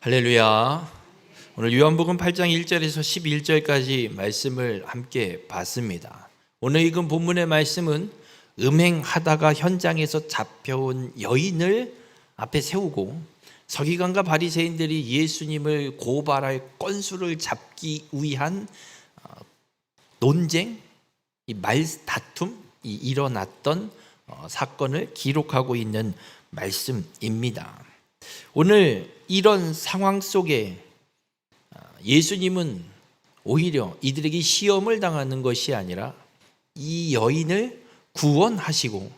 할렐루야. 오늘 요한복음 8장 1절에서 11절까지 말씀을 함께 봤습니다. 오늘 읽은 본문의 말씀은 음행하다가 현장에서 잡혀온 여인을 앞에 세우고 서기관과 바리새인들이 예수님을 고발할 건수를 잡기 위한 논쟁, 말다툼이 일어났던 사건을 기록하고 있는 말씀입니다. 오늘 이런 상황 속에 예수님은 오히려 이들에게 시험을 당하는 것이 아니라 이 여인을 구원하시고,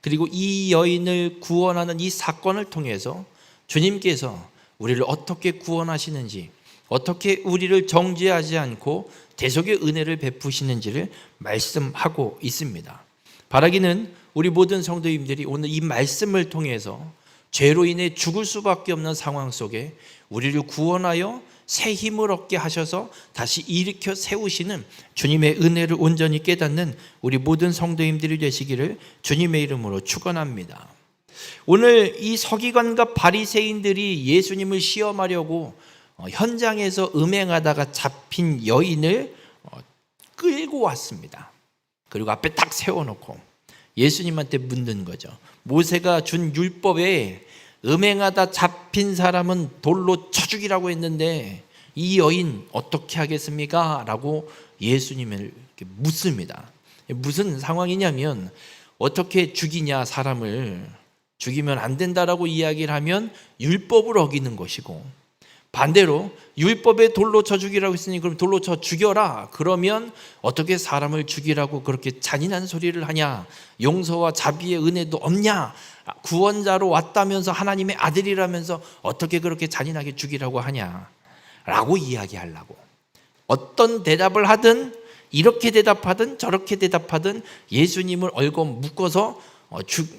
그리고 이 여인을 구원하는 이 사건을 통해서 주님께서 우리를 어떻게 구원하시는지, 어떻게 우리를 정죄하지 않고 대속의 은혜를 베푸시는지를 말씀하고 있습니다. 바라기는 우리 모든 성도님들이 오늘 이 말씀을 통해서 죄로 인해 죽을 수밖에 없는 상황 속에 우리를 구원하여 새 힘을 얻게 하셔서 다시 일으켜 세우시는 주님의 은혜를 온전히 깨닫는 우리 모든 성도님들이 되시기를 주님의 이름으로 축원합니다. 오늘 이 서기관과 바리새인들이 예수님을 시험하려고 현장에서 음행하다가 잡힌 여인을 끌고 왔습니다. 그리고 앞에 딱 세워놓고 예수님한테 묻는 거죠. 모세가 준 율법에 음행하다 잡힌 사람은 돌로 쳐 죽이라고 했는데 이 여인 어떻게 하겠습니까? 라고 예수님을 묻습니다. 무슨 상황이냐면, 어떻게 죽이냐, 사람을 죽이면 안 된다라고 이야기를 하면 율법을 어기는 것이고, 반대로 율법에 돌로 쳐 죽이라고 했으니 그럼 돌로 쳐 죽여라. 그러면 어떻게 사람을 죽이라고 그렇게 잔인한 소리를 하냐? 용서와 자비의 은혜도 없냐? 구원자로 왔다면서 하나님의 아들이라면서 어떻게 그렇게 잔인하게 죽이라고 하냐? 라고 이야기하려고. 어떤 대답을 하든, 이렇게 대답하든 저렇게 대답하든 예수님을 얽어 묶어서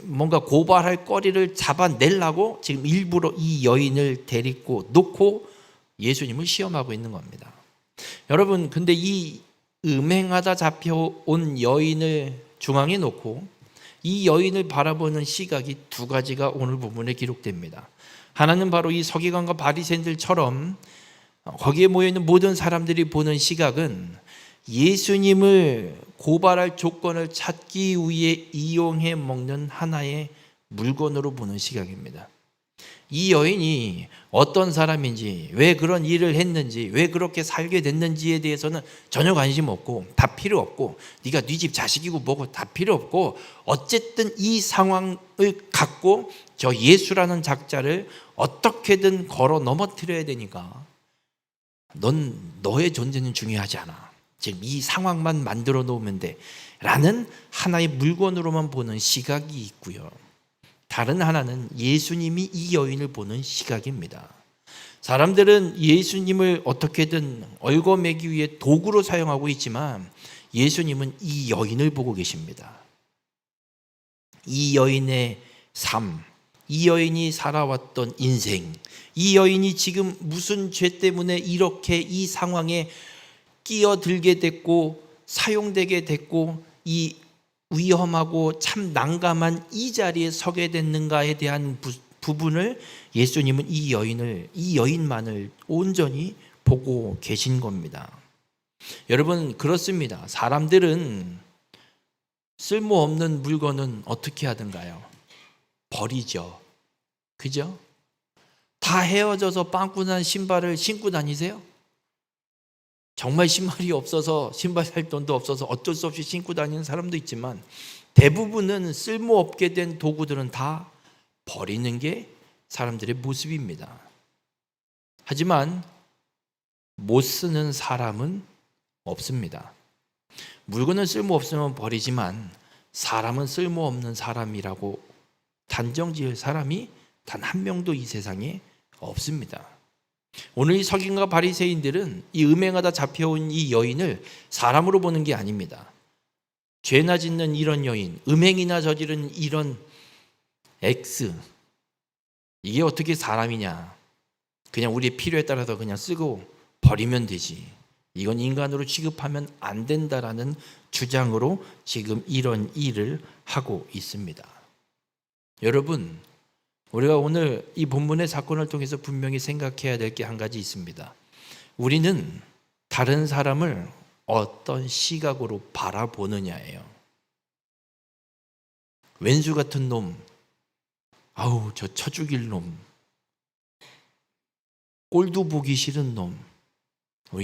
뭔가 고발할 거리를 잡아내려고 지금 일부러 이 여인을 데리고 놓고 예수님을 시험하고 있는 겁니다. 여러분, 근데 이 음행하다 잡혀온 여인을 중앙에 놓고 이 여인을 바라보는 시각이 두 가지가 오늘 본문에 기록됩니다. 하나는 바로 이 서기관과 바리새인들처럼 거기에 모여있는 모든 사람들이 보는 시각은 예수님을 고발할 조건을 찾기 위해 이용해 먹는 하나의 물건으로 보는 시각입니다. 이 여인이 어떤 사람인지, 왜 그런 일을 했는지, 왜 그렇게 살게 됐는지에 대해서는 전혀 관심 없고, 다 필요 없고, 네가 네 집 자식이고 뭐고 다 필요 없고, 어쨌든 이 상황을 갖고 저 예수라는 작자를 어떻게든 걸어 넘어뜨려야 되니까 넌 너의 존재는 중요하지 않아. 지금 이 상황만 만들어 놓으면 돼. 라는 하나의 물건으로만 보는 시각이 있고요. 다른 하나는 예수님이 이 여인을 보는 시각입니다. 사람들은 예수님을 어떻게든 얽어매기 위해 도구로 사용하고 있지만 예수님은 이 여인을 보고 계십니다. 이 여인의 삶, 이 여인이 살아왔던 인생, 이 여인이 지금 무슨 죄 때문에 이렇게 이 상황에 끼어들게 됐고 사용되게 됐고 이 위험하고 참 난감한 이 자리에 서게 됐는가에 대한 부분을 예수님은 이 여인만을 온전히 보고 계신 겁니다. 여러분, 그렇습니다. 사람들은 쓸모없는 물건은 어떻게 하든가요? 버리죠. 그죠? 다 헤어져서 빵꾸난 신발을 신고 다니세요? 정말 신발이 없어서, 신발 살 돈도 없어서 어쩔 수 없이 신고 다니는 사람도 있지만 대부분은 쓸모없게 된 도구들은 다 버리는 게 사람들의 모습입니다. 하지만 못 쓰는 사람은 없습니다. 물건은 쓸모없으면 버리지만 사람은 쓸모없는 사람이라고 단정 지을 사람이 단 한 명도 이 세상에 없습니다. 오늘 이 서기관과 바리새인들은 이 음행하다 잡혀온 이 여인을 사람으로 보는 게 아닙니다. 죄나 짓는 이런 여인, 음행이나 저지른 이런 X, 이게 어떻게 사람이냐? 그냥 우리의 필요에 따라서 그냥 쓰고 버리면 되지. 이건 인간으로 취급하면 안 된다라는 주장으로 지금 이런 일을 하고 있습니다. 여러분, 우리가 오늘 이 본문의 사건을 통해서 분명히 생각해야 될 게 한 가지 있습니다. 우리는 다른 사람을 어떤 시각으로 바라보느냐예요. 왼수 같은 놈, 아우 저 쳐 죽일 놈, 꼴도 보기 싫은 놈,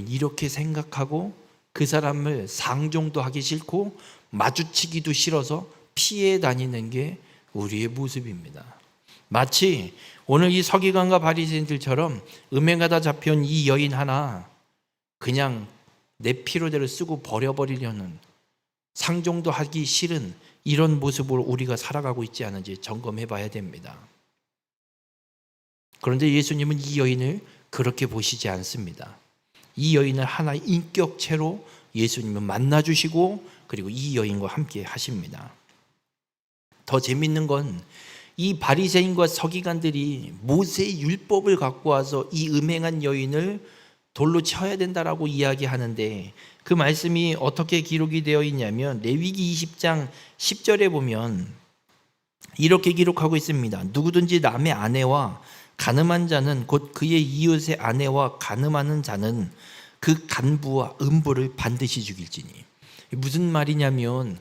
이렇게 생각하고 그 사람을 상종도 하기 싫고 마주치기도 싫어서 피해 다니는 게 우리의 모습입니다. 마치 오늘 이 서기관과 바리새인들처럼 음행하다 잡혀온 이 여인 하나 그냥 내 필요대로 쓰고 버려버리려는, 상종도 하기 싫은 이런 모습으로 우리가 살아가고 있지 않은지 점검해 봐야 됩니다. 그런데 예수님은 이 여인을 그렇게 보시지 않습니다. 이 여인을 하나의 인격체로 예수님은 만나주시고 그리고 이 여인과 함께 하십니다. 더 재밌는 건 이 바리새인과 서기관들이 모세의 율법을 갖고 와서 이 음행한 여인을 돌로 쳐야 된다라고 이야기하는데, 그 말씀이 어떻게 기록이 되어 있냐면 레위기 20장 10절에 보면 이렇게 기록하고 있습니다. 누구든지 남의 아내와 간음한 자는 곧 그의 이웃의 아내와 간음하는 자는 그 간부와 음부를 반드시 죽일지니. 무슨 말이냐면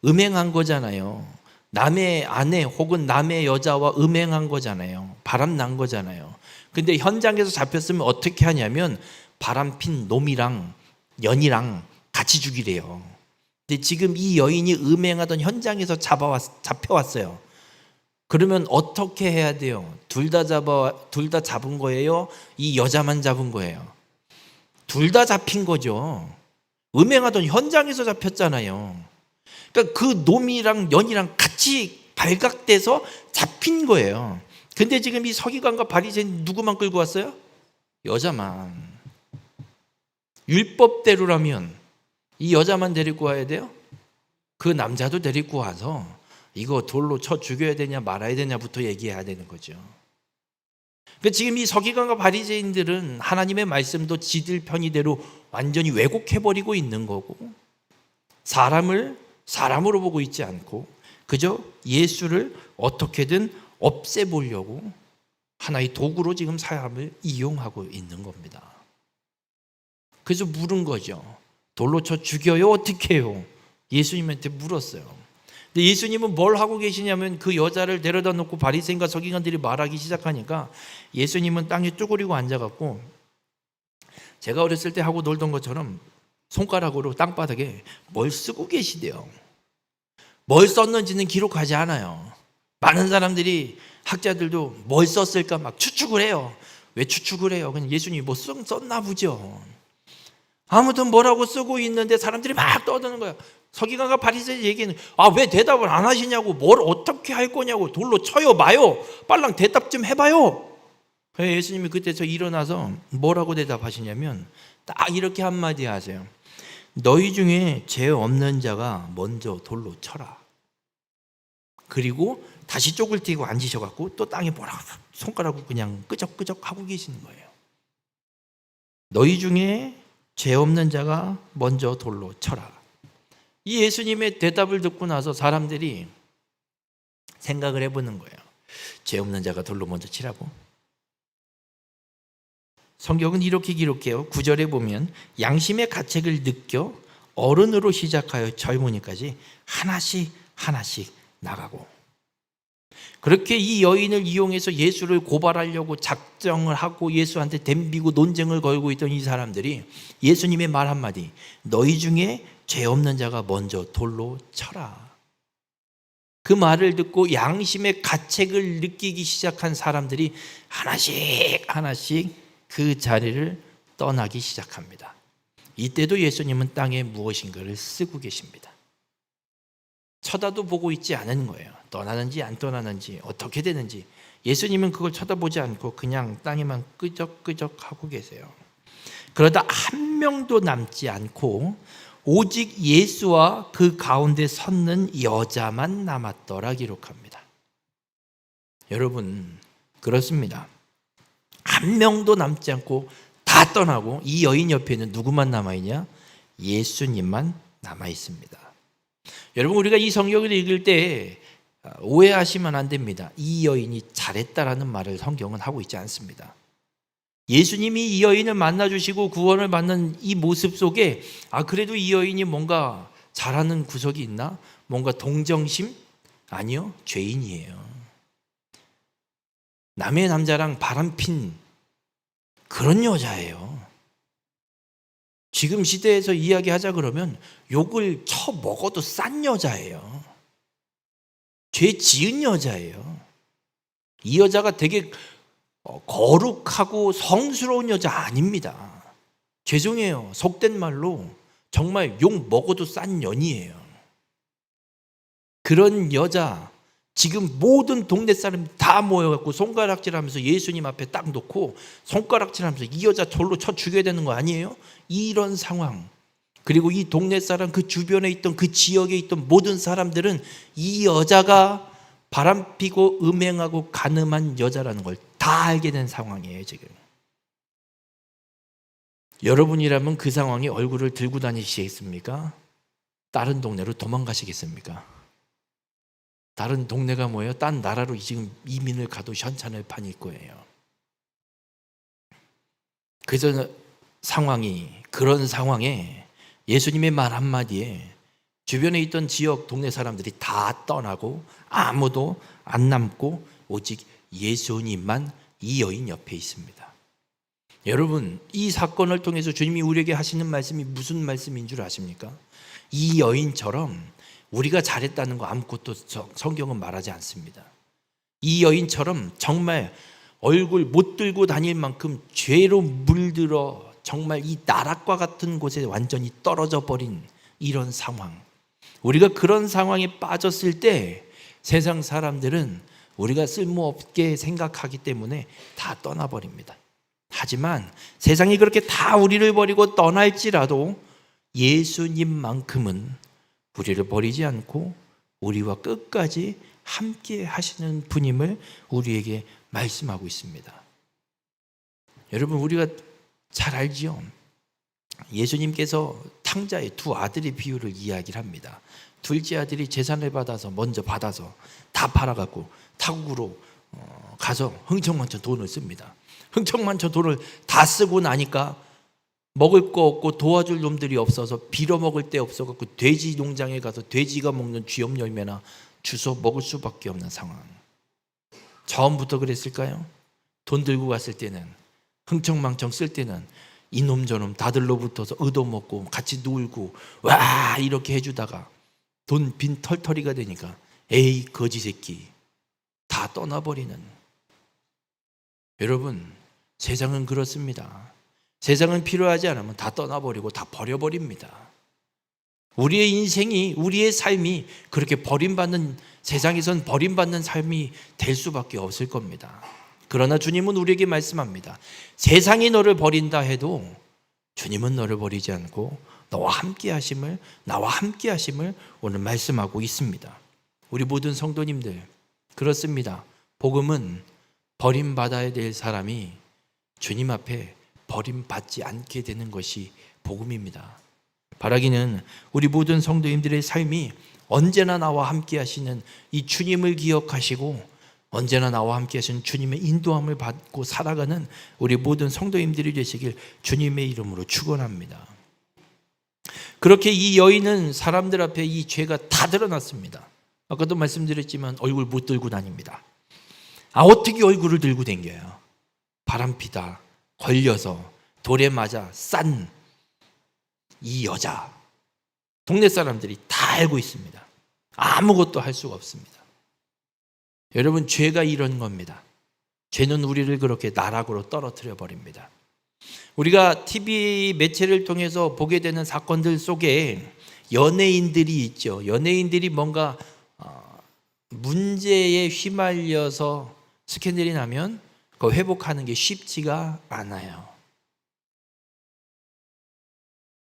음행한 거잖아요. 남의 아내 혹은 남의 여자와 음행한 거잖아요. 바람난 거잖아요. 근데 현장에서 잡혔으면 어떻게 하냐면 바람핀 놈이랑 연이랑 같이 죽이래요. 근데 지금 이 여인이 음행하던 현장에서 잡혀왔어요. 그러면 어떻게 해야 돼요? 둘 다 잡은 거예요? 이 여자만 잡은 거예요? 둘 다 잡힌 거죠. 음행하던 현장에서 잡혔잖아요. 그러니까 그 놈이랑 연이랑 같이 발각돼서 잡힌 거예요. 근데 지금 이 서기관과 바리새인 누구만 끌고 왔어요? 여자만. 율법대로라면 이 여자만 데리고 와야 돼요? 그 남자도 데리고 와서 이거 돌로 쳐 죽여야 되냐 말아야 되냐부터 얘기해야 되는 거죠. 그러니까 지금 이 서기관과 바리새인들은 하나님의 말씀도 지들 편의대로 완전히 왜곡해버리고 있는 거고, 사람을 사람으로 보고 있지 않고 그저 예수를 어떻게든 없애보려고 하나의 도구로 지금 사람을 이용하고 있는 겁니다. 그래서 물은 거죠. 돌로 쳐 죽여요? 어떻게 해요? 예수님한테 물었어요. 근데 예수님은 뭘 하고 계시냐면 그 여자를 데려다 놓고 바리새인과 서기관들이 말하기 시작하니까 예수님은 땅에 쭈그리고 앉아갖고 제가 어렸을 때 하고 놀던 것처럼 손가락으로 땅바닥에 뭘 쓰고 계시대요. 뭘 썼는지는 기록하지 않아요. 많은 사람들이, 학자들도 뭘 썼을까 막 추측을 해요. 왜 추측을 해요? 그냥 예수님이 뭐 썼나 보죠. 아무튼 뭐라고 쓰고 있는데 사람들이 막 떠드는 거야. 서기관과 바리새인 얘기는 왜 대답을 안 하시냐고, 뭘 어떻게 할 거냐고, 돌로 쳐요 마요, 빨랑 대답 좀 해봐요. 예수님이 그때서 일어나서 뭐라고 대답하시냐면 딱 이렇게 한마디 하세요. 너희 중에 죄 없는 자가 먼저 돌로 쳐라. 그리고 다시 쪽을 띄고 앉으셔갖고 또 땅에 뭐라고 손가락으로 그냥 끄적끄적 하고 계시는 거예요. 너희 중에 죄 없는 자가 먼저 돌로 쳐라. 이 예수님의 대답을 듣고 나서 사람들이 생각을 해보는 거예요. 죄 없는 자가 돌로 먼저 치라고? 성경은 이렇게 기록해요. 9절에 보면 양심의 가책을 느껴 어른으로 시작하여 젊은이까지 하나씩 하나씩 나가고, 그렇게 이 여인을 이용해서 예수를 고발하려고 작정을 하고 예수한테 덤비고 논쟁을 걸고 있던 이 사람들이 예수님의 말 한마디, 너희 중에 죄 없는 자가 먼저 돌로 쳐라. 그 말을 듣고 양심의 가책을 느끼기 시작한 사람들이 하나씩 하나씩 그 자리를 떠나기 시작합니다. 이때도 예수님은 땅에 무엇인가를 쓰고 계십니다. 쳐다도 보고 있지 않은 거예요. 떠나는지 안 떠나는지 어떻게 되는지 예수님은 그걸 쳐다보지 않고 그냥 땅에만 끄적끄적 하고 계세요. 그러다 한 명도 남지 않고 오직 예수와 그 가운데 섰는 여자만 남았더라 기록합니다. 여러분, 그렇습니다. 한 명도 남지 않고 다 떠나고 이 여인 옆에는 누구만 남아있냐? 예수님만 남아있습니다. 여러분, 우리가 이 성경을 읽을 때 오해하시면 안 됩니다. 이 여인이 잘했다라는 말을 성경은 하고 있지 않습니다. 예수님이 이 여인을 만나주시고 구원을 받는 이 모습 속에 그래도 이 여인이 뭔가 잘하는 구석이 있나? 뭔가 동정심? 아니요, 죄인이에요. 남의 남자랑 바람핀 그런 여자예요. 지금 시대에서 이야기하자 그러면 욕을 쳐 먹어도 싼 여자예요. 죄 지은 여자예요. 이 여자가 되게 거룩하고 성스러운 여자 아닙니다. 죄송해요. 속된 말로 정말 욕 먹어도 싼 년이에요. 그런 여자 지금 모든 동네 사람이 다 모여갖고 손가락질하면서 예수님 앞에 딱 놓고 손가락질하면서 이 여자 절로 쳐 죽여야 되는 거 아니에요? 이런 상황. 그리고 이 동네 사람, 그 주변에 있던 그 지역에 있던 모든 사람들은 이 여자가 바람피고 음행하고 간음한 여자라는 걸 다 알게 된 상황이에요, 지금. 여러분이라면 그 상황에 얼굴을 들고 다니시겠습니까? 다른 동네로 도망가시겠습니까? 다른 동네가 뭐예요? 딴 나라로 지금 이민을 가도 현찬을 판일 거예요. 그래서 그런 상황에 예수님의 말 한마디에 주변에 있던 지역 동네 사람들이 다 떠나고 아무도 안 남고 오직 예수님만 이 여인 옆에 있습니다. 여러분, 이 사건을 통해서 주님이 우리에게 하시는 말씀이 무슨 말씀인 줄 아십니까? 이 여인처럼 우리가 잘했다는 거 아무것도 성경은 말하지 않습니다. 이 여인처럼 정말 얼굴 못 들고 다닐 만큼 죄로 물들어 정말 이 나락과 같은 곳에 완전히 떨어져 버린 이런 상황. 우리가 그런 상황에 빠졌을 때 세상 사람들은 우리가 쓸모없게 생각하기 때문에 다 떠나버립니다. 하지만 세상이 그렇게 다 우리를 버리고 떠날지라도 예수님만큼은 우리를 버리지 않고 우리와 끝까지 함께 하시는 분임을 우리에게 말씀하고 있습니다. 여러분, 우리가 잘 알지요? 예수님께서 탕자의 두 아들의 비유를 이야기를 합니다. 둘째 아들이 재산을 먼저 받아서 다 팔아갖고 타국으로 가서 흥청망청 돈을 씁니다. 흥청망청 돈을 다 쓰고 나니까 먹을 거 없고 도와줄 놈들이 없어서 빌어먹을 데 없어갖고 돼지 농장에 가서 돼지가 먹는 쥐염 열매나 주워 먹을 수밖에 없는 상황. 처음부터 그랬을까요? 돈 들고 갔을 때는, 흥청망청 쓸 때는 이놈 저놈 다들로붙어서 얻어먹고 같이 놀고 와 이렇게 해주다가 돈 빈 털터리가 되니까 에이 거지 새끼 다 떠나버리는. 여러분, 세상은 그렇습니다. 세상은 필요하지 않으면 다 떠나버리고 다 버려버립니다. 우리의 인생이, 우리의 삶이 그렇게 버림받는, 세상에선 버림받는 삶이 될 수밖에 없을 겁니다. 그러나 주님은 우리에게 말씀합니다. 세상이 너를 버린다 해도 주님은 너를 버리지 않고 나와 함께 하심을 오늘 말씀하고 있습니다. 우리 모든 성도님들, 그렇습니다. 복음은 버림받아야 될 사람이 주님 앞에 버림받지 않게 되는 것이 복음입니다. 바라기는 우리 모든 성도님들의 삶이 언제나 나와 함께 하시는 이 주님을 기억하시고 언제나 나와 함께 하시는 주님의 인도함을 받고 살아가는 우리 모든 성도님들이 되시길 주님의 이름으로 축원합니다. 그렇게 이 여인은 사람들 앞에 이 죄가 다 드러났습니다. 아까도 말씀드렸지만 얼굴 못 들고 다닙니다. 어떻게 얼굴을 들고 다녀요? 바람피다 걸려서 돌에 맞아 싼 이 여자, 동네 사람들이 다 알고 있습니다. 아무것도 할 수가 없습니다. 여러분, 죄가 이런 겁니다. 죄는 우리를 그렇게 나락으로 떨어뜨려 버립니다. 우리가 TV 매체를 통해서 보게 되는 사건들 속에 연예인들이 있죠. 연예인들이 뭔가 문제에 휘말려서 스캔들이 나면 그거 회복하는 게 쉽지가 않아요.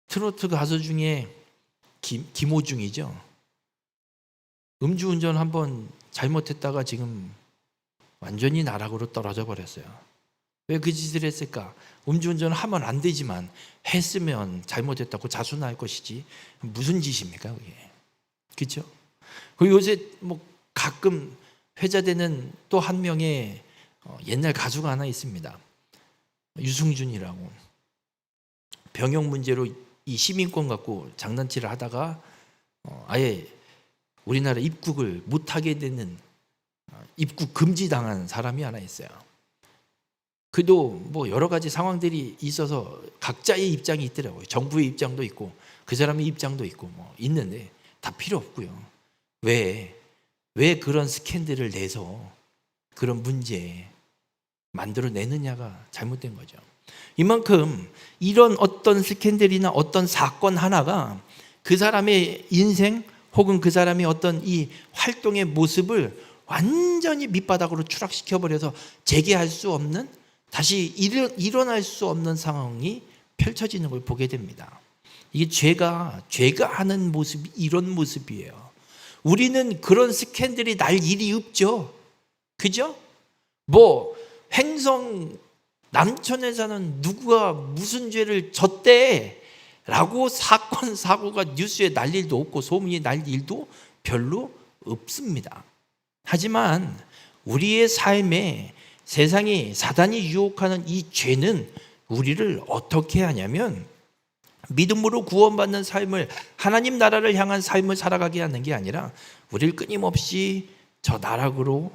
트로트 가수 중에 김호중이죠. 음주운전 한번 잘못했다가 지금 완전히 나락으로 떨어져 버렸어요. 왜 그 짓을 했을까? 음주운전을 하면 안 되지만 했으면 잘못했다고 자수할 것이지 무슨 짓입니까 그게? 그렇죠? 그리고 요새 뭐 가끔 회자되는 또 한 명의 옛날 가수가 하나 있습니다. 유승준이라고. 병역 문제로 이 시민권 갖고 장난치를 하다가 아예 우리나라 입국을 못하게 되는 입국 금지당한 사람이 하나 있어요. 그도 뭐 여러 가지 상황들이 있어서 각자의 입장이 있더라고요. 정부의 입장도 있고 그 사람의 입장도 있고 뭐 있는데 다 필요 없고요. 왜 그런 스캔들을 내서 그런 문제 만들어내느냐가 잘못된 거죠. 이만큼 이런 어떤 스캔들이나 어떤 사건 하나가 그 사람의 인생 혹은 그 사람의 어떤 이 활동의 모습을 완전히 밑바닥으로 추락시켜버려서 재개할 수 없는, 다시 일어날 수 없는 상황이 펼쳐지는 걸 보게 됩니다. 이게 죄가 하는 모습이 이런 모습이에요. 우리는 그런 스캔들이 날 일이 없죠. 그죠? 뭐 행성 남천에 사는 누구가 무슨 죄를 졌대 라고 사건 사고가 뉴스에 날 일도 없고 소문이 날 일도 별로 없습니다. 하지만 우리의 삶에 세상이 사단이 유혹하는 이 죄는 우리를 어떻게 하냐면 믿음으로 구원받는 삶을, 하나님 나라를 향한 삶을 살아가게 하는 게 아니라 우리를 끊임없이 저 나락으로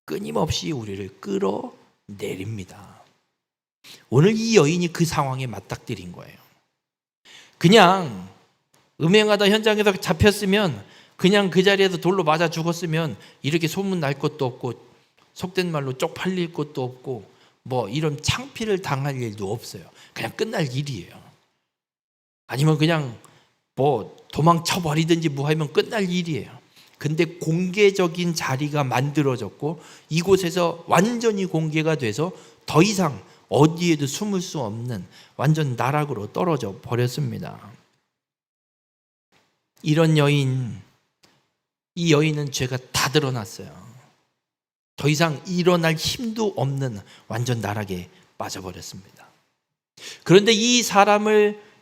끊임없이 우리를 끌어내립니다. 오늘 이 여인이 그 상황에 맞닥뜨린 거예요. 그냥 음행하다 현장에서 잡혔으면 그냥 그 자리에서 돌로 맞아 죽었으면 이렇게 소문 날 것도 없고 속된 말로 쪽팔릴 것도 없고 뭐 이런 창피를 당할 일도 없어요. 그냥 끝날 일이에요. 아니면 그냥 뭐 도망쳐 버리든지 뭐 하면 끝날 일이에요. 근데 공개적인 자리가 만들어졌고 이곳에서 완전히 공개가 돼서 더 이상 어디에도 숨을 수 없는 완전 나락으로 떨어져 버렸습니다. 이런 여인, 이 여인은 죄가 다 드러났어요. 더 이상 일어날 힘도 없는 완전 나락에 빠져버렸습니다. 그런데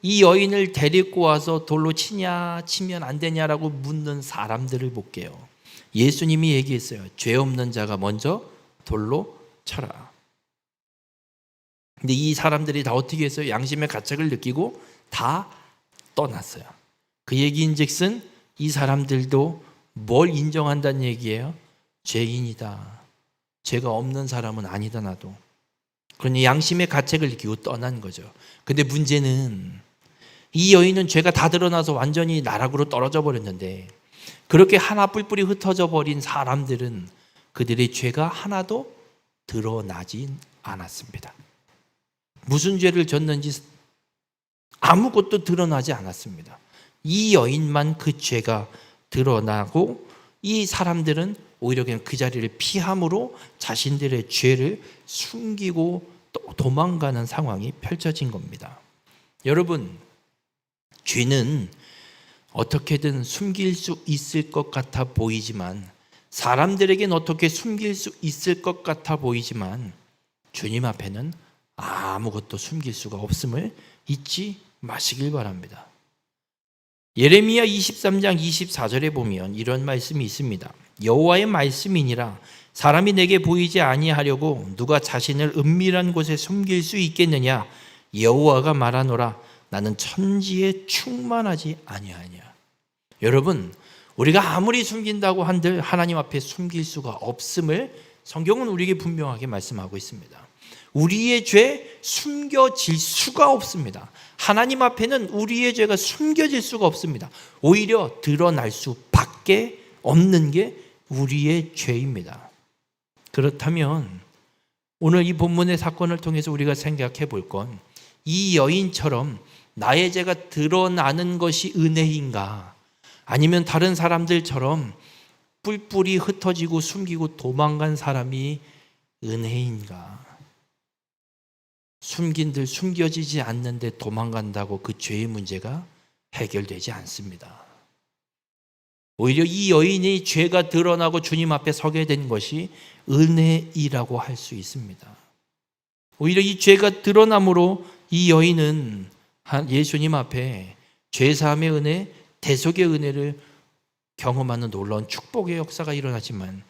이 여인을 데리고 와서 돌로 치냐 치면 안 되냐라고 묻는 사람들을 볼게요. 예수님이 얘기했어요. 죄 없는 자가 먼저 돌로 쳐라. 근데 이 사람들이 다 어떻게 했어요? 양심의 가책을 느끼고 다 떠났어요. 그 얘기인즉슨 이 사람들도 뭘 인정한다는 얘기예요? 죄인이다. 죄가 없는 사람은 아니다 나도. 그러니 양심의 가책을 느끼고 떠난 거죠. 근데 문제는 이 여인은 죄가 다 드러나서 완전히 나락으로 떨어져 버렸는데 그렇게 하나 뿔뿔이 흩어져 버린 사람들은 그들의 죄가 하나도 드러나진 않았습니다. 무슨 죄를 졌는지 아무것도 드러나지 않았습니다. 이 여인만 그 죄가 드러나고 이 사람들은 오히려 그냥 그 자리를 피함으로 자신들의 죄를 숨기고 또 도망가는 상황이 펼쳐진 겁니다. 여러분, 죄는 어떻게든 숨길 수 있을 것 같아 보이지만, 사람들에겐 어떻게 숨길 수 있을 것 같아 보이지만 주님 앞에는 아무것도 숨길 수가 없음을 잊지 마시길 바랍니다. 예레미야 23장 24절에 보면 이런 말씀이 있습니다. 여호와의 말씀이니라 사람이 내게 보이지 아니하려고 누가 자신을 은밀한 곳에 숨길 수 있겠느냐. 여호와가 말하노라 나는 천지에 충만하지 아니하냐. 여러분, 우리가 아무리 숨긴다고 한들 하나님 앞에 숨길 수가 없음을 성경은 우리에게 분명하게 말씀하고 있습니다. 우리의 죄 숨겨질 수가 없습니다. 하나님 앞에는 우리의 죄가 숨겨질 수가 없습니다. 오히려 드러날 수밖에 없는 게 우리의 죄입니다. 그렇다면 오늘 이 본문의 사건을 통해서 우리가 생각해 볼 건 이 여인처럼 나의 죄가 드러나는 것이 은혜인가, 아니면 다른 사람들처럼 뿔뿔이 흩어지고 숨기고 도망간 사람이 은혜인가? 숨긴들 숨겨지지 않는데 도망간다고 그 죄의 문제가 해결되지 않습니다. 오히려 이 여인이 죄가 드러나고 주님 앞에 서게 된 것이 은혜이라고 할 수 있습니다. 오히려 이 죄가 드러남으로 이 여인은 예수님 앞에 죄사함의 은혜, 대속의 은혜를 경험하는 놀라운 축복의 역사가 일어나지만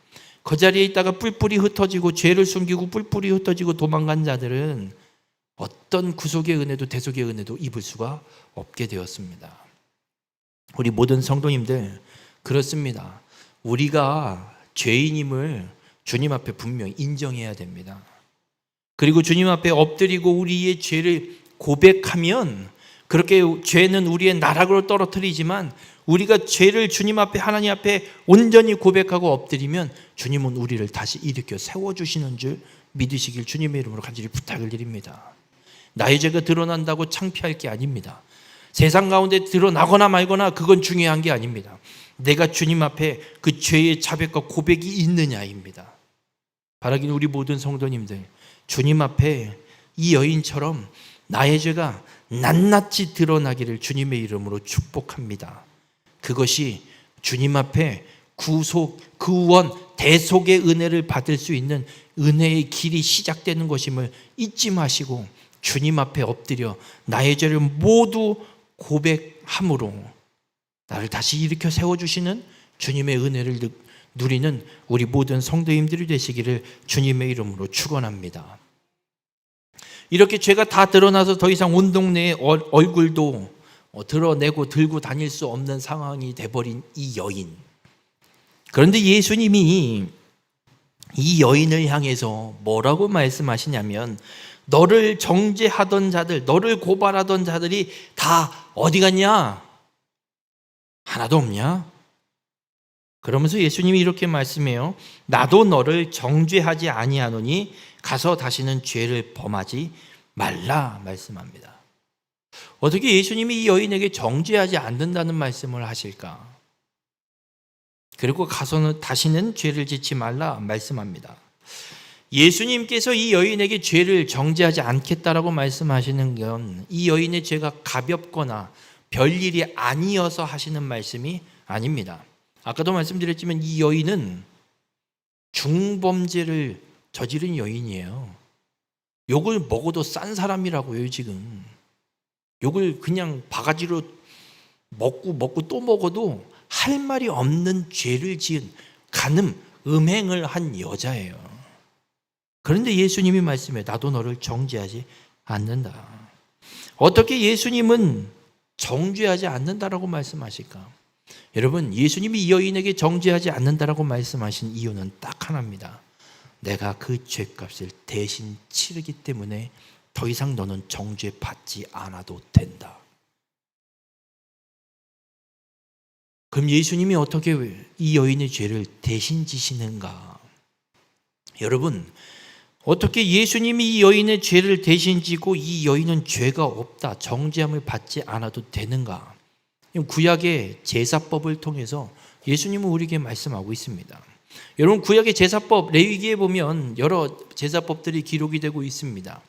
그 자리에 있다가 뿔뿔이 흩어지고 죄를 숨기고 뿔뿔이 흩어지고 도망간 자들은 어떤 구속의 은혜도 대속의 은혜도 입을 수가 없게 되었습니다. 우리 모든 성도님들 그렇습니다. 우리가 죄인임을 주님 앞에 분명히 인정해야 됩니다. 그리고 주님 앞에 엎드리고 우리의 죄를 고백하면 그렇게 죄는 우리의 나락으로 떨어뜨리지만 우리가 죄를 주님 앞에 하나님 앞에 온전히 고백하고 엎드리면 주님은 우리를 다시 일으켜 세워주시는 줄 믿으시길 주님의 이름으로 간절히 부탁을 드립니다. 나의 죄가 드러난다고 창피할 게 아닙니다. 세상 가운데 드러나거나 말거나 그건 중요한 게 아닙니다. 내가 주님 앞에 그 죄의 자백과 고백이 있느냐입니다. 바라기는 우리 모든 성도님들 주님 앞에 이 여인처럼 나의 죄가 낱낱이 드러나기를 주님의 이름으로 축복합니다. 그것이 주님 앞에 구속, 구원, 대속의 은혜를 받을 수 있는 은혜의 길이 시작되는 것임을 잊지 마시고 주님 앞에 엎드려 나의 죄를 모두 고백함으로 나를 다시 일으켜 세워주시는 주님의 은혜를 누리는 우리 모든 성도님들이 되시기를 주님의 이름으로 축원합니다. 이렇게 죄가 다 드러나서 더 이상 온 동네에 얼굴도 드러내고 들고 다닐 수 없는 상황이 돼버린 이 여인. 그런데 예수님이 이 여인을 향해서 뭐라고 말씀하시냐면 너를 정죄하던 자들, 너를 고발하던 자들이 다 어디 갔냐? 하나도 없냐? 그러면서 예수님이 이렇게 말씀해요. 나도 너를 정죄하지 아니하노니 가서 다시는 죄를 범하지 말라 말씀합니다. 어떻게 예수님이 이 여인에게 정죄하지 않는다는 말씀을 하실까? 그리고 가서는 다시는 죄를 짓지 말라 말씀합니다. 예수님께서 이 여인에게 죄를 정죄하지 않겠다라고 말씀하시는 건 이 여인의 죄가 가볍거나 별일이 아니어서 하시는 말씀이 아닙니다. 아까도 말씀드렸지만 이 여인은 중범죄를 저지른 여인이에요. 욕을 먹어도 싼 사람이라고요. 지금 욕을 그냥 바가지로 먹고 또 먹어도 할 말이 없는 죄를 지은 간음, 음행을 한 여자예요. 그런데 예수님이 말씀해 나도 너를 정죄하지 않는다. 어떻게 예수님은 정죄하지 않는다라고 말씀하실까? 여러분, 예수님이 이 여인에게 정죄하지 않는다라고 말씀하신 이유는 딱 하나입니다. 내가 그 죄값을 대신 치르기 때문에 더 이상 너는 정죄받지 않아도 된다. 그럼 예수님이 어떻게 이 여인의 죄를 대신 지시는가? 여러분, 어떻게 예수님이 이 여인의 죄를 대신 지고 이 여인은 죄가 없다, 정죄함을 받지 않아도 되는가? 구약의 제사법을 통해서 예수님은 우리에게 말씀하고 있습니다. 여러분, 구약의 제사법, 레위기에 보면 여러 제사법들이 기록이 되고 있습니다.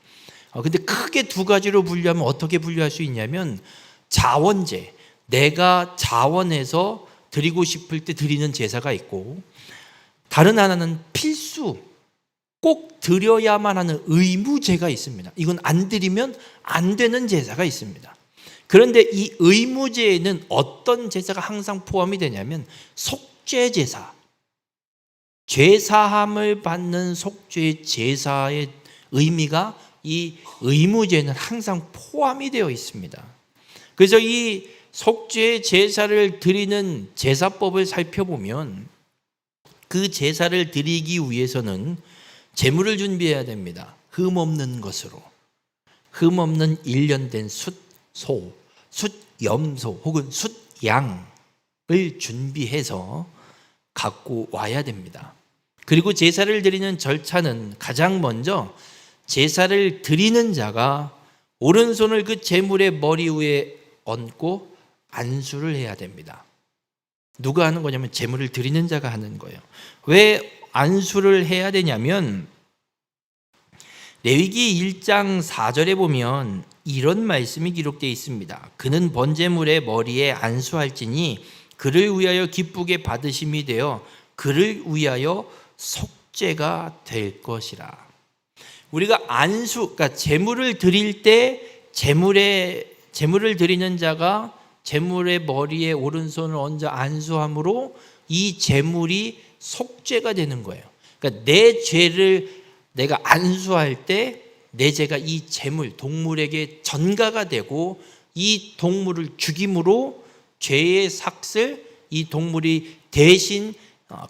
근데 크게 두 가지로 분류하면 어떻게 분류할 수 있냐면 자원제, 내가 자원해서 드리고 싶을 때 드리는 제사가 있고, 다른 하나는 필수, 꼭 드려야만 하는 의무제가 있습니다. 이건 안 드리면 안 되는 제사가 있습니다. 그런데 이 의무제에는 어떤 제사가 항상 포함이 되냐면 속죄 제사, 죄사함을 받는 속죄 제사의 의미가 이 의무제에는 항상 포함이 되어 있습니다. 그래서 이 속죄 제사를 드리는 제사법을 살펴보면 그 제사를 드리기 위해서는 제물을 준비해야 됩니다. 흠 없는 것으로, 흠 없는 일련된 숫소, 숫염소 혹은 숫양을 준비해서 갖고 와야 됩니다. 그리고 제사를 드리는 절차는 가장 먼저 제사를 드리는 자가 오른손을 그 제물의 머리 위에 얹고 안수를 해야 됩니다. 누가 하는 거냐면 제물을 드리는 자가 하는 거예요. 왜 안수를 해야 되냐면 레위기 1장 4절에 보면 이런 말씀이 기록되어 있습니다. 그는 번제물의 머리에 안수할지니 그를 위하여 기쁘게 받으심이 되어 그를 위하여 속죄가 될 것이라. 우리가 안수, 그러니까 제물을 드릴 때 제물을 드리는 자가 제물의 머리에 오른손을 얹어 안수함으로 이 제물이 속죄가 되는 거예요. 그러니까 내 죄를 내가 안수할 때 내 죄가 이 제물, 동물에게 전가가 되고 이 동물을 죽임으로 죄의 삭을 이 동물이 대신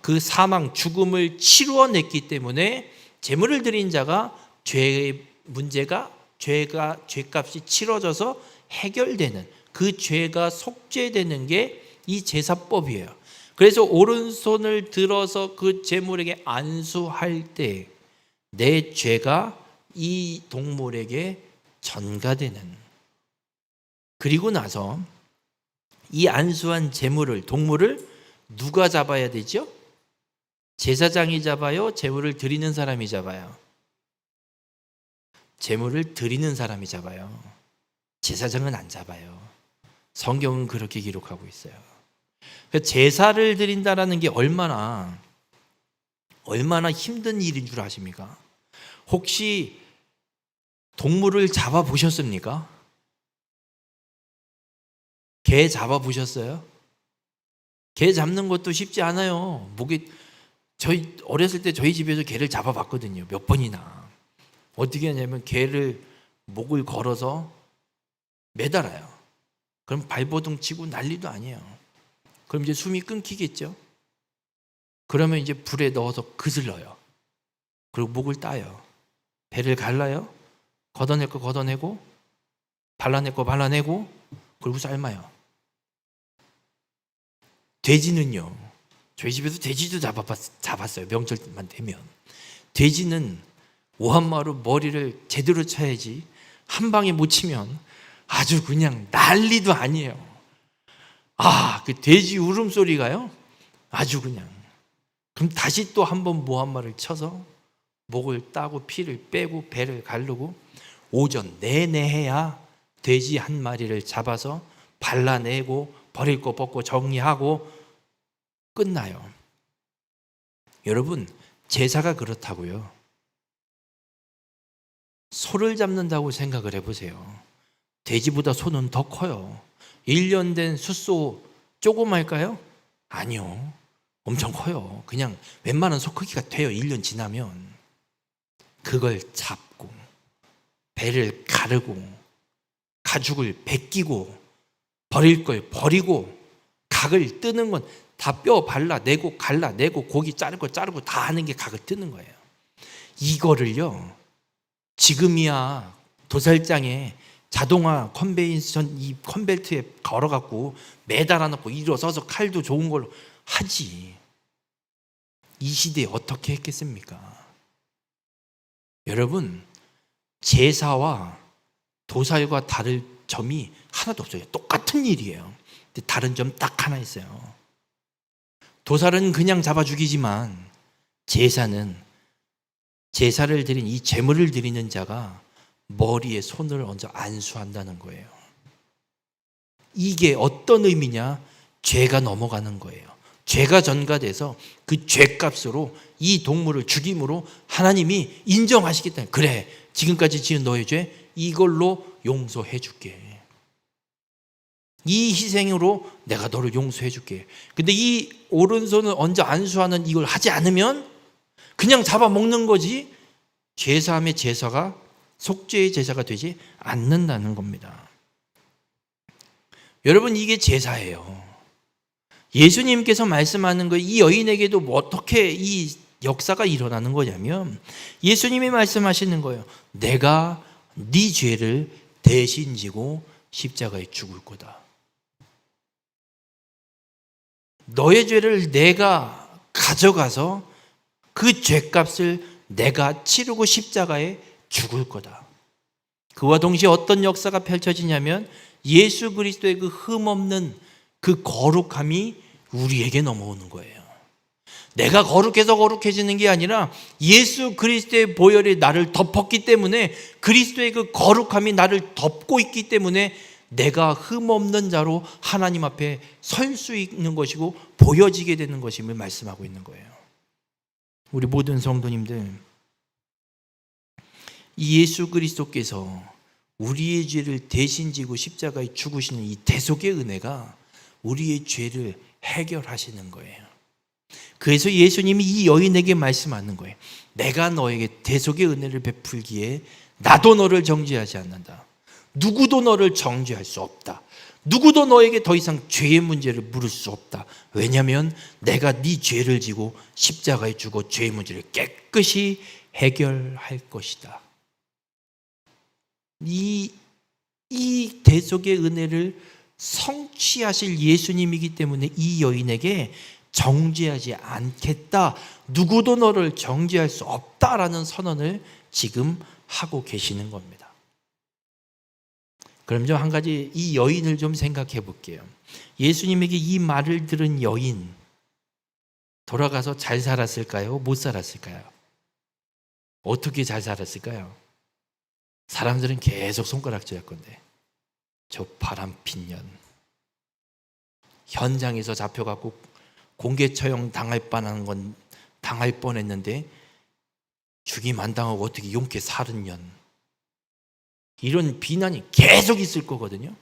그 사망, 죽음을 치루어냈기 때문에 제물을 드린 자가 죄의 문제가 죄값이 치러져서 해결되는, 그 죄가 속죄되는 게 이 제사법이에요. 그래서 오른손을 들어서 그 제물에게 안수할 때 내 죄가 이 동물에게 전가되는, 그리고 나서 이 안수한 제물을, 동물을 누가 잡아야 되죠? 제사장이 잡아요? 제물을 드리는 사람이 잡아요? 제물을 드리는 사람이 잡아요. 제사장은 안 잡아요. 성경은 그렇게 기록하고 있어요. 제사를 드린다라는 게 얼마나 힘든 일인 줄 아십니까? 혹시 동물을 잡아 보셨습니까? 개 잡아 보셨어요? 개 잡는 것도 쉽지 않아요. 저희 어렸을 때 저희 집에서 개를 잡아 봤거든요. 몇 번이나. 어떻게 하냐면 개를 목을 걸어서 매달아요. 그럼 발버둥 치고 난리도 아니에요. 그럼 이제 숨이 끊기겠죠. 그러면 이제 불에 넣어서 긋을 넣어요. 그리고 목을 따요. 배를 갈라요. 걷어낼 거 걷어내고, 발라낼 거 발라내고, 그리고 삶아요. 돼지는요, 저희 집에서 돼지도 잡았어요. 명절만 되면. 돼지는 오한마루 머리를 제대로 쳐야지 한 방에 못 치면 아주 그냥 난리도 아니에요. 그 돼지 울음소리가요, 아주 그냥. 그럼 다시 또 한 번 모한마를 쳐서 목을 따고 피를 빼고 배를 가르고 오전 내내 해야 돼지 한 마리를 잡아서 발라내고 버릴 거 벗고 정리하고 끝나요. 여러분, 제사가 그렇다고요. 소를 잡는다고 생각을 해보세요. 돼지보다 소는 더 커요. 1년 된 숫소 조그말까요? 아니요. 엄청 커요. 그냥 웬만한 소 크기가 돼요. 1년 지나면. 그걸 잡고 배를 가르고 가죽을 벗기고 버릴 걸 버리고 각을 뜨는 건 다 뼈 발라내고 갈라내고 고기 자를 거 자르고 다 하는 게 각을 뜨는 거예요. 이거를요, 지금이야 도살장에 자동화 컨베인션 이 컨벨트에 걸어갖고 매달아 놓고 일어서서 칼도 좋은 걸로 하지. 이 시대에 어떻게 했겠습니까? 여러분, 제사와 도살과 다를 점이 하나도 없어요. 똑같은 일이에요. 근데 다른 점 딱 하나 있어요. 도살은 그냥 잡아 죽이지만 제사는 제사를 드린 이 제물을 드리는 자가 머리에 손을 얹어 안수한다는 거예요. 이게 어떤 의미냐? 죄가 넘어가는 거예요. 죄가 전가돼서 그 죄값으로 이 동물을 죽임으로 하나님이 인정하시겠다. 그래, 지금까지 지은 너의 죄 이걸로 용서해 줄게. 이 희생으로 내가 너를 용서해 줄게. 근데 이 오른손을 얹어 안수하는 이걸 하지 않으면 그냥 잡아먹는 거지 제사함의 제사가 속죄의 제사가 되지 않는다는 겁니다. 여러분, 이게 제사예요. 예수님께서 말씀하는 거, 이 여인에게도 어떻게 이 역사가 일어나는 거냐면 예수님이 말씀하시는 거예요. 내가 네 죄를 대신 지고 십자가에 죽을 거다. 너의 죄를 내가 가져가서 그 죄값을 내가 치르고 십자가에 죽을 거다. 그와 동시에 어떤 역사가 펼쳐지냐면 예수 그리스도의 그 흠없는 그 거룩함이 우리에게 넘어오는 거예요. 내가 거룩해서 거룩해지는 게 아니라 예수 그리스도의 보혈이 나를 덮었기 때문에, 그리스도의 그 거룩함이 나를 덮고 있기 때문에 내가 흠없는 자로 하나님 앞에 설 수 있는 것이고 보여지게 되는 것임을 말씀하고 있는 거예요. 우리 모든 성도님들, 이 예수 그리스도께서 우리의 죄를 대신 지고 십자가에 죽으시는 이 대속의 은혜가 우리의 죄를 해결하시는 거예요. 그래서 예수님이 이 여인에게 말씀하는 거예요. 내가 너에게 대속의 은혜를 베풀기에 나도 너를 정죄하지 않는다. 누구도 너를 정죄할 수 없다. 누구도 너에게 더 이상 죄의 문제를 물을 수 없다. 왜냐하면 내가 네 죄를 지고 십자가에 죽어 죄의 문제를 깨끗이 해결할 것이다. 이 대속의 은혜를 성취하실 예수님이기 때문에 이 여인에게 정죄하지 않겠다. 누구도 너를 정죄할 수 없다라는 선언을 지금 하고 계시는 겁니다. 그럼 좀 한 가지 이 여인을 좀 생각해 볼게요. 예수님에게 이 말을 들은 여인, 돌아가서 잘 살았을까요? 못 살았을까요? 어떻게 잘 살았을까요? 사람들은 계속 손가락질할 건데, 저 바람핀 년, 현장에서 잡혀갖고 공개 처형 당할 뻔한 건 당할 뻔했는데 죽임 안 당하고 어떻게 용케 살은 년, 이런 비난이 계속 있을 거거든요.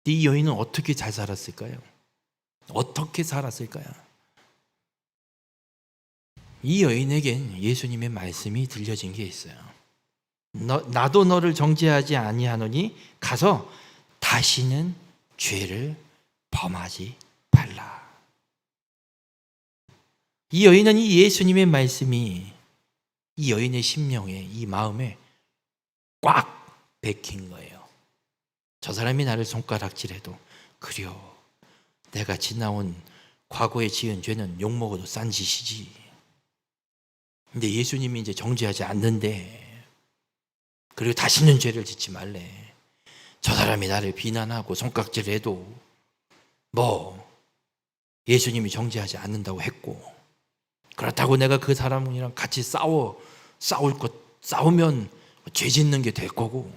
이 여인은 어떻게 잘 살았을까요? 어떻게 살았을까요? 이 여인에겐 예수님의 말씀이 들려진 게 있어요. 나도 너를 정죄하지 아니하노니 가서 다시는 죄를 범하지 말라. 이 여인은 이 예수님의 말씀이 이 여인의 심령에, 이 마음에 꽉 박힌 거예요. 저 사람이 나를 손가락질해도 그려, 내가 지나온 과거에 지은 죄는 욕먹어도 싼 짓이지. 근데 예수님이 이제 정죄하지 않는데, 그리고 다시는 죄를 짓지 말래. 저 사람이 나를 비난하고 손가락질해도 뭐 예수님이 정죄하지 않는다고 했고, 그렇다고 내가 그 사람이랑 같이 싸우면 죄 짓는 게 될 거고,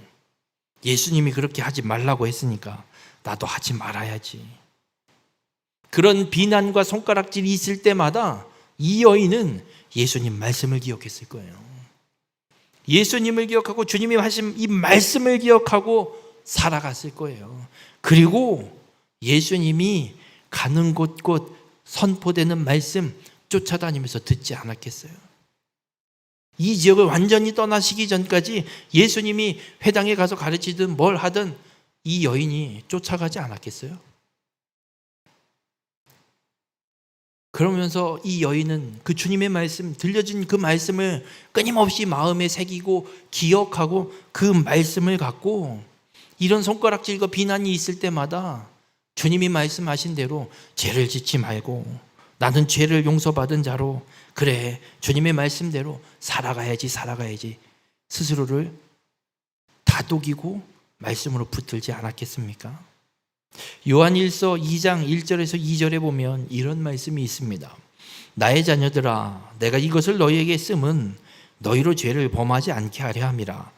예수님이 그렇게 하지 말라고 했으니까 나도 하지 말아야지. 그런 비난과 손가락질이 있을 때마다 이 여인은 예수님 말씀을 기억했을 거예요. 예수님을 기억하고 주님이 하신 이 말씀을 기억하고 살아갔을 거예요. 그리고 예수님이 가는 곳곳 선포되는 말씀 쫓아다니면서 듣지 않았겠어요? 이 지역을 완전히 떠나시기 전까지 예수님이 회당에 가서 가르치든 뭘 하든 이 여인이 쫓아가지 않았겠어요? 그러면서 이 여인은 그 주님의 말씀, 들려진 그 말씀을 끊임없이 마음에 새기고 기억하고 그 말씀을 갖고 이런 손가락질과 비난이 있을 때마다 주님이 말씀하신 대로 죄를 짓지 말고 나는 죄를 용서받은 자로, 그래 주님의 말씀대로 살아가야지 스스로를 다독이고 말씀으로 붙들지 않았겠습니까? 요한일서 2장 1절에서 2절에 보면 이런 말씀이 있습니다. 나의 자녀들아, 내가 이것을 너희에게 쓰면 너희로 죄를 범하지 않게 하려 함이라.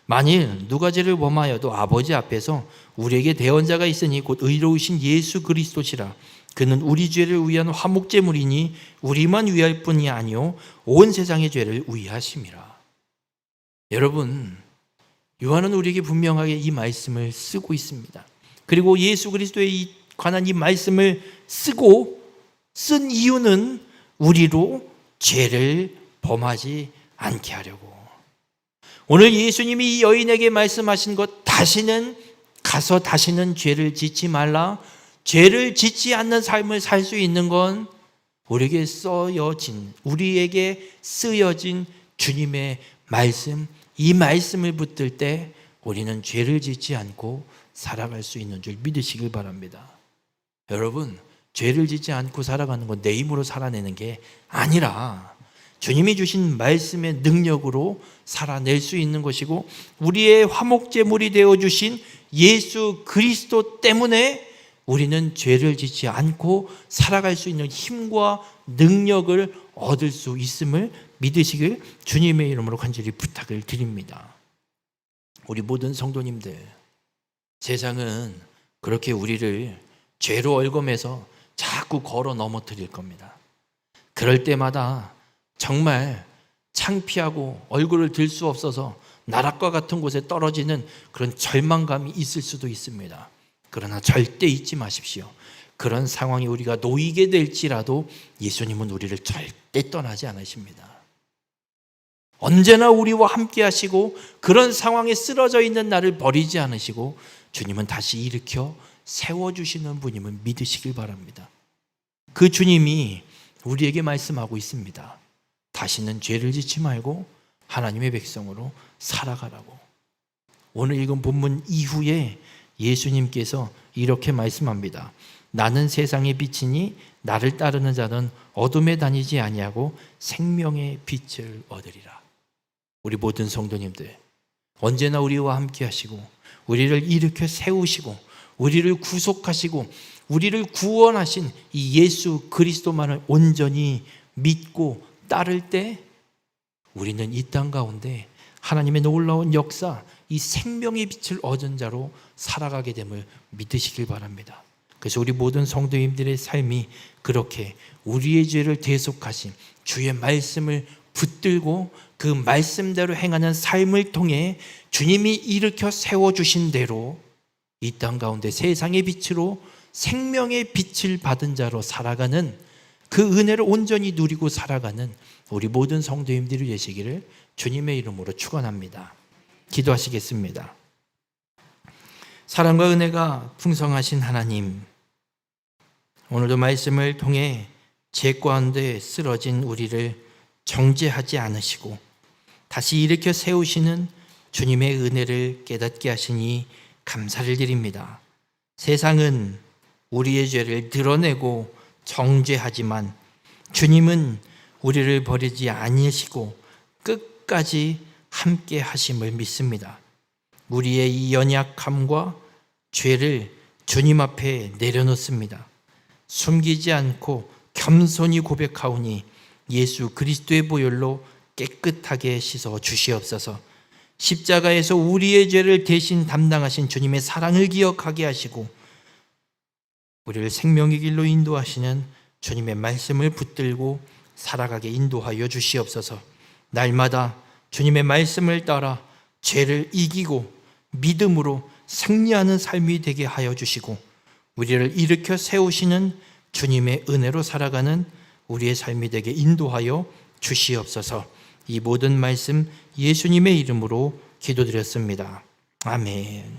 만일 누가 죄를 범하여도 아버지 앞에서 우리에게 대언자가 있으니 곧 의로우신 예수 그리스도시라. 그는 우리 죄를 위한 화목제물이니 우리만 위할 뿐이 아니요 온 세상의 죄를 위하심이라. 여러분, 요한은 우리에게 분명하게 이 말씀을 쓰고 있습니다. 그리고 예수 그리스도에 관한 이 말씀을 쓴 이유는 우리로 죄를 범하지 않게 하려고. 오늘 예수님이 이 여인에게 말씀하신 것, 다시는 죄를 짓지 말라. 죄를 짓지 않는 삶을 살 수 있는 건 우리에게 쓰여진 주님의 말씀, 이 말씀을 붙들 때 우리는 죄를 짓지 않고 살아갈 수 있는 줄 믿으시길 바랍니다. 여러분, 죄를 짓지 않고 살아가는 건 내 힘으로 살아내는 게 아니라 주님이 주신 말씀의 능력으로 살아낼 수 있는 것이고, 우리의 화목제물이 되어주신 예수 그리스도 때문에 우리는 죄를 짓지 않고 살아갈 수 있는 힘과 능력을 얻을 수 있음을 믿으시길 주님의 이름으로 간절히 부탁을 드립니다. 우리 모든 성도님들, 세상은 그렇게 우리를 죄로 얽어매서 자꾸 걸어 넘어뜨릴 겁니다. 그럴 때마다 정말 창피하고 얼굴을 들 수 없어서 나락과 같은 곳에 떨어지는 그런 절망감이 있을 수도 있습니다. 그러나 절대 잊지 마십시오. 그런 상황에 우리가 놓이게 될지라도 예수님은 우리를 절대 떠나지 않으십니다. 언제나 우리와 함께 하시고 그런 상황에 쓰러져 있는 나를 버리지 않으시고 주님은 다시 일으켜 세워주시는 분임을 믿으시길 바랍니다. 그 주님이 우리에게 말씀하고 있습니다. 다시는 죄를 짓지 말고 하나님의 백성으로 살아가라고. 오늘 읽은 본문 이후에 예수님께서 이렇게 말씀합니다. 나는 세상의 빛이니 나를 따르는 자는 어둠에 다니지 아니하고 생명의 빛을 얻으리라. 우리 모든 성도님들, 언제나 우리와 함께 하시고 우리를 일으켜 세우시고 우리를 구속하시고 우리를 구원하신 이 예수 그리스도만을 온전히 믿고 따를 때 우리는 이 땅 가운데 하나님의 놀라운 역사, 이 생명의 빛을 얻은 자로 살아가게 됨을 믿으시길 바랍니다. 그래서 우리 모든 성도님들의 삶이 그렇게 우리의 죄를 대속하신 주의 말씀을 붙들고 그 말씀대로 행하는 삶을 통해 주님이 일으켜 세워주신 대로 이 땅 가운데 세상의 빛으로 생명의 빛을 받은 자로 살아가는 그 은혜를 온전히 누리고 살아가는 우리 모든 성도님들이 되시기를 주님의 이름으로 축원합니다. 기도하시겠습니다. 사랑과 은혜가 풍성하신 하나님, 오늘도 말씀을 통해 죄 가운데 쓰러진 우리를 정죄하지 않으시고 다시 일으켜 세우시는 주님의 은혜를 깨닫게 하시니 감사를 드립니다. 세상은 우리의 죄를 드러내고 정죄하지만 주님은 우리를 버리지 아니시고 끝까지 함께 하심을 믿습니다. 우리의 이 연약함과 죄를 주님 앞에 내려놓습니다. 숨기지 않고 겸손히 고백하오니 예수 그리스도의 보혈로 깨끗하게 씻어 주시옵소서. 십자가에서 우리의 죄를 대신 담당하신 주님의 사랑을 기억하게 하시고 우리를 생명의 길로 인도하시는 주님의 말씀을 붙들고 살아가게 인도하여 주시옵소서. 날마다 주님의 말씀을 따라 죄를 이기고 믿음으로 승리하는 삶이 되게 하여 주시고 우리를 일으켜 세우시는 주님의 은혜로 살아가는 우리의 삶이 되게 인도하여 주시옵소서. 이 모든 말씀 예수님의 이름으로 기도드렸습니다. 아멘.